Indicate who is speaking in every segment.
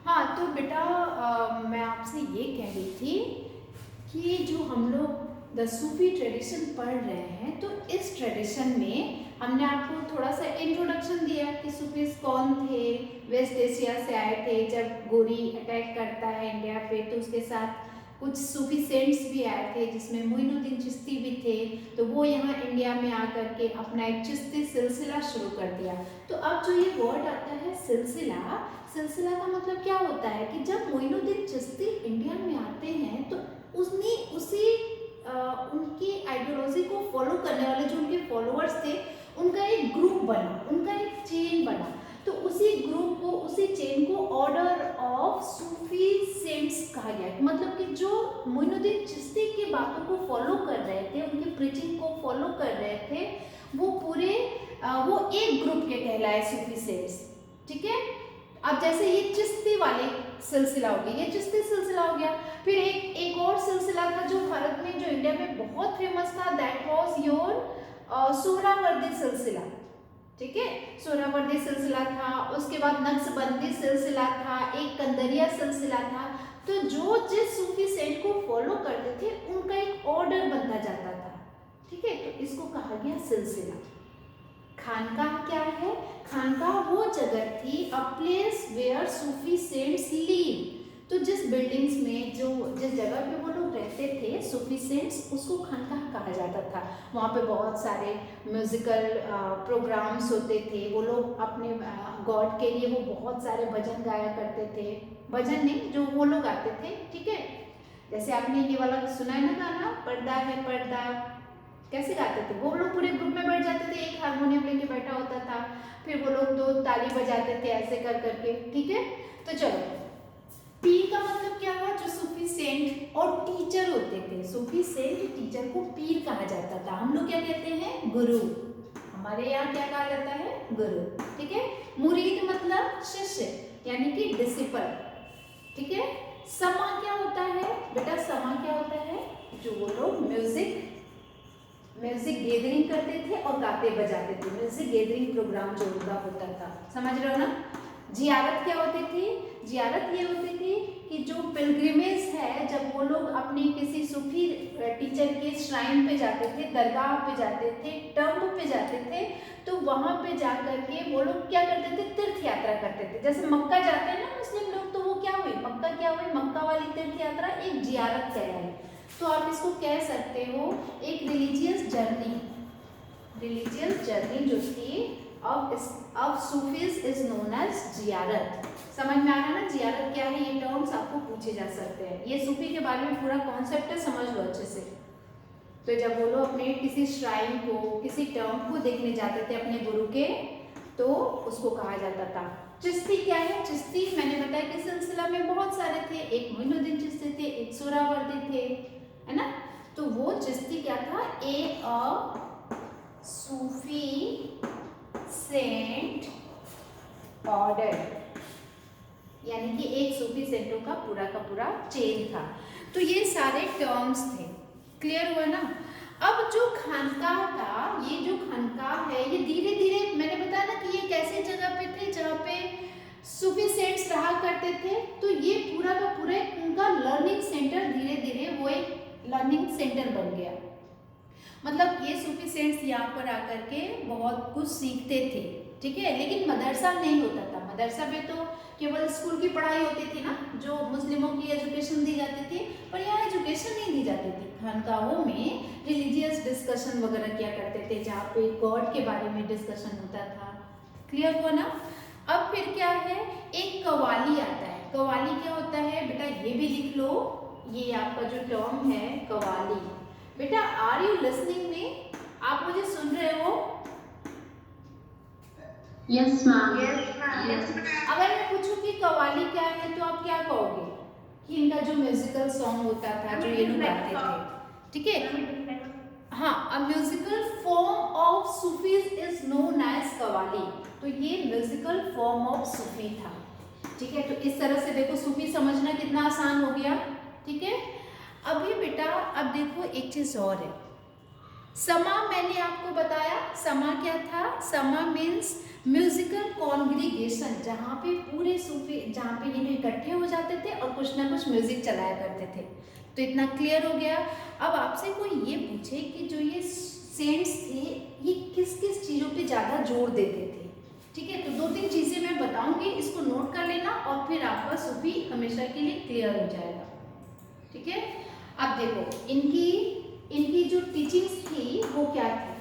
Speaker 1: हाँ तो बेटा मैं आपसे ये कह रही थी कि जो हम लोग द सूफी ट्रेडिशन पढ़ रहे हैं, तो इस ट्रेडिशन में हमने आपको थोड़ा सा इंट्रोडक्शन दिया कि सूफीज कौन थे, वेस्ट एशिया से आए थे। जब गोरी अटैक करता है इंडिया पे तो उसके साथ कुछ सूफी सेंट्स भी आए थे, जिसमें मोइनुद्दीन चिश्ती भी थे। तो वो यहाँ इंडिया में आकर के अपना एक चिश्ती सिलसिला शुरू कर दिया। तो अब जो ये वर्ड आता है सिलसिला, सिलसिला का मतलब क्या होता है कि जब मोइनुद्दीन चिश्ती इंडिया में आते हैं तो उसी उनकी आइडियोलॉजी को फॉलो करने वाले जो उनके फॉलोअर्स थे, उनका एक ग्रुप बना, उनका एक चेन बना। तो उसी ग्रुप को, उसी चेन को ऑर्डर ऑफ सूफी सेंट्स कहा गया। मतलब कि जो मोइनुद्दीन चिश्ती की बातों को फॉलो कर रहे थे, उनकी प्रीचिंग को फॉलो कर रहे थे, वो पूरे वो एक ग्रुप के कहलाए सूफी सेंट्स। ठीक है। अब जैसे ये चिश्ती वाले सिलसिला हो गया, ये चिश्ती सिलसिला हो गया। फिर एक और सिलसिला था जो भारत में, जो इंडिया में बहुत फेमस था, दैट वाज योर सोहरावर्दी सिलसिला। ठीक है, सोहरावर्दी सिलसिला था। उसके बाद नक्शबंदी सिलसिला था, एक कंदरिया सिलसिला था। तो जो जिस सूफी सेंट को फॉलो करते थे उनका एक ऑर्डर बनता जाता था। ठीक है, तो इसको कहा गया सिलसिला। खानकाह क्या है? खानकाह वो जगह थी, a place where Sufi saints live. तो जिस बिल्डिंग्स में, जो जिस जगह पे वो लोग रहते थे सूफी सेंट्स, उसको खानकाह कहा जाता था। वहाँ पे बहुत सारे म्यूजिकल प्रोग्राम्स होते थे। वो लोग अपने गॉड के लिए वो बहुत सारे भजन गाया करते थे। भजन नहीं, जो वो लोग गाते थे। ठीक है, जैसे आपने ये वाला सुना है ना गाना, पर्दा है पर्दा, कैसे गाते थे वो लोग? पूरे ग्रुप में बैठ जाते थे, एक हारमोनियम लेके बैठा होता था, फिर वो लोग दो ताली बजाते थे ऐसे कर करके। ठीक है, तो चलो, पीर का मतलब क्या हुआ? जो सूफी सेंट और टीचर होते थे। सूफी सेंट टीचर को पीर कहा जाता था। हम लोग क्या कहते हैं? गुरु। हमारे यहाँ क्या कहा जाता है? गुरु। ठीक है। मुरीद मतलब शिष्य, यानी कि डिसिपल। ठीक है। समा क्या होता है बेटा? समा क्या होता है? जो वो लोग म्यूजिक गैदरिंग करते थे और गाते बजाते थे। म्यूजिक गैदरिंग प्रोग्राम जो उनका होता था, समझ रहे हो ना? जियारत क्या होती थी? जियारत ये होती थी कि जो पिलग्रिमेज है, जब वो लोग अपने किसी सूफी टीचर के श्राइन पे जाते थे, दरगाह पे जाते थे, टम्ब पे जाते थे, तो वहाँ पे जा करके वो लोग क्या करते थे? तीर्थ यात्रा करते थे। जैसे मक्का जाते हैं ना मुस्लिम लोग, तो वो क्या हुई? मक्का क्या हुई? मक्का वाली तीर्थ यात्रा एक जियारत कहलाई। तो आप इसको कह सकते हो एक रिलीजियस जर्नी जो थी of Sufis is known as ziyarat. समझ में आ रहा है ना जियारत क्या है? ये टर्म्स आपको पूछे जा सकते हैं। ये सूफी के बारे में पूरा कॉन्सेप्ट है, समझ लो अच्छे से। तो जब वो लोग अपने किसी श्राइन को, किसी टर्म को देखने जाते थे अपने गुरु के, तो उसको कहा जाता था। चिश्ती क्या है? चिश्ती मैंने बताया कि सिलसिला में बहुत सारे थे। एक मोइनुद्दीन चिश्ती थे, एक सोहरावर्दी थे, है ना? तो वो चिश्ती क्या था? अ सूफी सेंट ऑर्डर, यानी कि एक सूफी सेंटों का पूरा चेन था। तो ये सारे टर्म्स थे। क्लियर हुआ ना? अब जो खानकाह था, ये जो खानकाह है, ये धीरे धीरे, मैंने बताया ना कि ये कैसे जगह पे थे जहाँ पे सूफी सेंट्स रहा करते थे। तो ये पूरा का पूरा उनका लर्निंग सेंटर, धीरे धीरे वो एक लर्निंग सेंटर बन गया। मतलब ये सूफी सेंट्स यहाँ पर आकर के बहुत कुछ सीखते थे। ठीक है, लेकिन मदरसा नहीं होता था। मदरसा में तो केवल स्कूल की पढ़ाई होती थी ना, जो मुस्लिमों की एजुकेशन दी जाती थी, पर यहाँ एजुकेशन नहीं दी जाती थी। खानकाहों में रिलीजियस डिस्कशन वगैरह किया करते थे, जहाँ पे गॉड के बारे में डिस्कशन होता था। क्लियर हुआ ना? अब फिर क्या है? एक कवाली आता है। कवाली क्या होता है बेटा? ये भी लिख लो, ये आपका जो टर्म है कवाली। बेटा आर यू लिसनिंग में? आप मुझे सुन रहे हो?
Speaker 2: Yes ma'am.
Speaker 1: अगर मैं पूछूं कि कवाली क्या है तो आप क्या कहोगे? कि इनका जो म्यूजिकल सॉन्ग होता था, जो ये लोग गाते थे। ठीक है, हाँ, a musical form of Sufis is known as qawwali. तो ये म्यूजिकल फॉर्म ऑफ सूफी था। ठीक है, तो इस तरह से देखो सूफी समझना कितना आसान हो गया। ठीक है, अभी बेटा अब देखो एक चीज और है। समा मैंने आपको बताया, समा क्या था? समा मीन्स म्यूजिकल कॉन्ग्रीगेशन, जहाँ पे पूरे सूफी, जहाँ पे ये इकट्ठे हो जाते थे और कुछ ना कुछ म्यूजिक चलाया करते थे। तो इतना क्लियर हो गया। अब आपसे कोई ये पूछे कि जो ये सेंट्स थे ये किस किस चीज़ों पे ज़्यादा जोर देते थे, ठीक है, तो 2-3 चीज़ें मैं बताऊंगी, इसको नोट कर लेना और फिर आपका सूफी हमेशा के लिए क्लियर हो जाएगा, ठीक है। अब देखो इनकी जो टीचिंग्स थी वो क्या थी।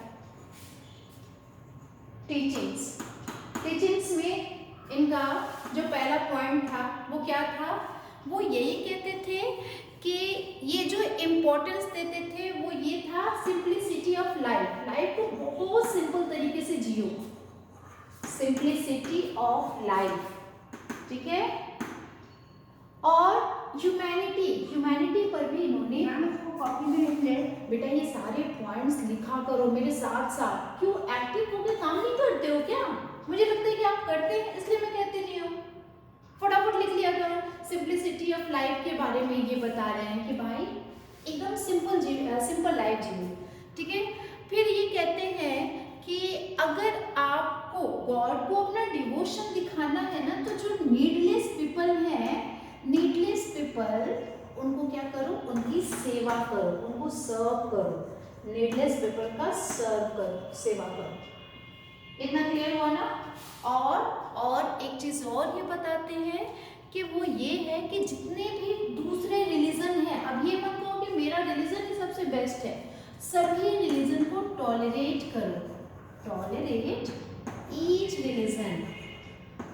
Speaker 1: टीचिंग्स में इनका जो पहला पॉइंट था वो क्या था, वो यही कहते थे कि ये जो इम्पोर्टेंस देते थे वो ये था सिंप्लिसिटी ऑफ लाइफ को बहुत सिंपल तरीके से जियो, सिंप्लिसिटी ऑफ लाइफ, ठीक है। और ह्यूमैनिटी पर भी इन्होंने कॉपी में लिख ले बेटा ये सारे पॉइंट्स लिखा करो मेरे साथ साथ। क्यों एक्टिव होकर काम नहीं करते हो क्या? मुझे लगता है कि आप करते हैं इसलिए मैं कहती नहीं हूँ, फटाफट लिख लिया करो। सिंप्लिसिटी ऑफ लाइफ के बारे में ये बता रहे हैं कि भाई एकदम सिंपल लाइफ जियो, ठीक है। फिर ये कहते हैं कि अगर आपको गॉड को अपना डिवोशन दिखाना है ना तो जो नीडलेस पीपल उनको क्या करो, उनकी सेवा करो, उनको सर्व करो, नीडलेस पीपल का सर्व करो, सेवा करो। इतना क्लियर हुआ ना। और एक चीज और ये बताते हैं कि वो ये है कि जितने भी दूसरे रिलीजन हैं, अब ये मत कहो कि मेरा रिलीजन ही सबसे बेस्ट है, सभी रिलीजन को टॉलरेट करो, टॉलरेट ईच रिलीजन,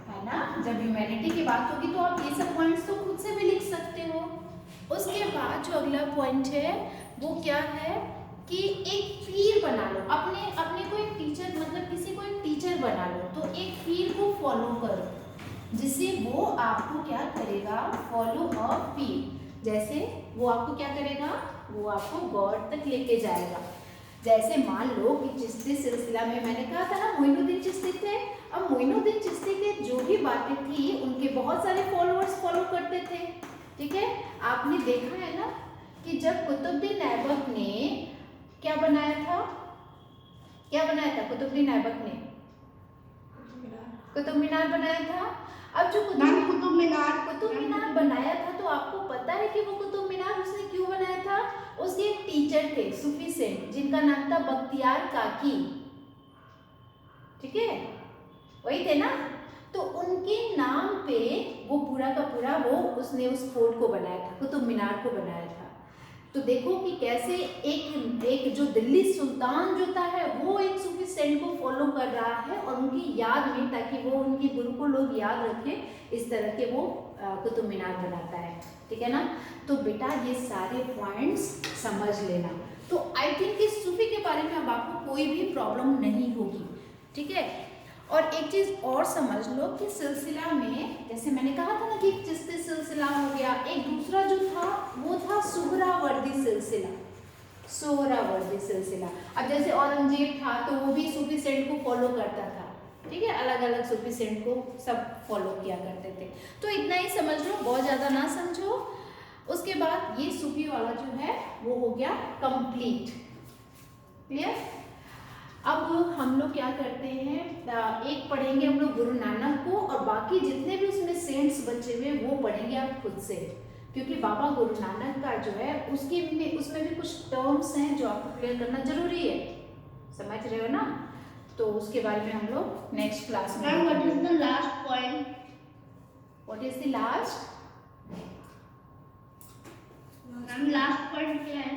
Speaker 1: है ना। जब ह्यूमैनिटी की बात होगी तो आप ये सब पॉइंट्स तो खुद से भी लिख सकते हो। उसके बाद जो अगला पॉइंट है वो क्या है कि एक पीर बना लो, अपने को एक टीचर, मतलब किसी को एक टीचर बना लो, तो एक पीर को फॉलो करो जिससे वो आपको क्या करेगा, फॉलो अ पीर, जैसे वो आपको क्या करेगा, वो आपको गॉड तक लेके जाएगा। जैसे मान लो कि चिश्ती सिलसिला में मैंने कहा था ना मोइनुद्दीन चिश्ती थे, अब मोइनुद्दीन चिश्ती के जो भी बातें थी उनके बहुत सारे फॉलोअर्स फॉलो करते थे, ठीक है। आपने देखा है ना कि जब कुतुबुद्दीन ऐबक ने क्या बनाया था, कुतुबुद्दीन ऐबक ने कुतुब मीनार बनाया था। अब जो कुतुब मीनार बनाया था तो आपको पता है कि वो कुतुब मीनार उसने क्यों बनाया था, उसके एक टीचर थे सूफी सेंट जिनका नाम था बख्तियार काकी, ठीक है, वही थे ना। तो उनके नाम पे वो पूरा का पूरा उसने उस फोर्ट को बनाया था, कुतुब मीनार को बनाया था। तो देखो कि कैसे एक जो दिल्ली सुल्तान जो था है वो एक सूफी सेंट को फॉलो कर रहा है और उनकी याद में, ताकि वो उनकी गुरु को लोग याद रखें, इस तरह के वो कुतुब मीनार बनाता है, ठीक है ना। तो बेटा ये सारे पॉइंट्स समझ लेना। तो आई थिंक इस सूफी के बारे में अब आपको कोई भी प्रॉब्लम नहीं होगी, ठीक है। और एक चीज़ और समझ लो कि सिलसिला में जैसे मैंने कहा था ना कि चिश्ती सिलसिला हो गया, एक दूसरा जो था वो था सुहरावर्दी सिलसिला। अब जैसे औरंगजेब था तो वो भी सूफी सेंट को फॉलो करता था, ठीक है, अलग अलग सूफी सेंट को सब फॉलो किया करते थे। तो इतना ही समझ लो, बहुत ज़्यादा ना समझो। उसके बाद ये सूफी वाला जो है वो हो गया कंप्लीट, क्लियर। अब हम लोग क्या करते हैं, एक पढ़ेंगे हम लोग गुरु नानक को और बाकी जितने भी उसमें सेंट्स बचे हुए वो पढ़ेंगे आप खुद से, क्योंकि बाबा गुरु नानक का जो है उसमें भी कुछ टर्म्स हैं जो आपको क्लियर करना जरूरी है, समझ रहे हो ना। तो उसके बारे में हम लोग नेक्स्ट क्लास में।
Speaker 2: What is the last point?
Speaker 1: What is the last
Speaker 2: last point क्या है?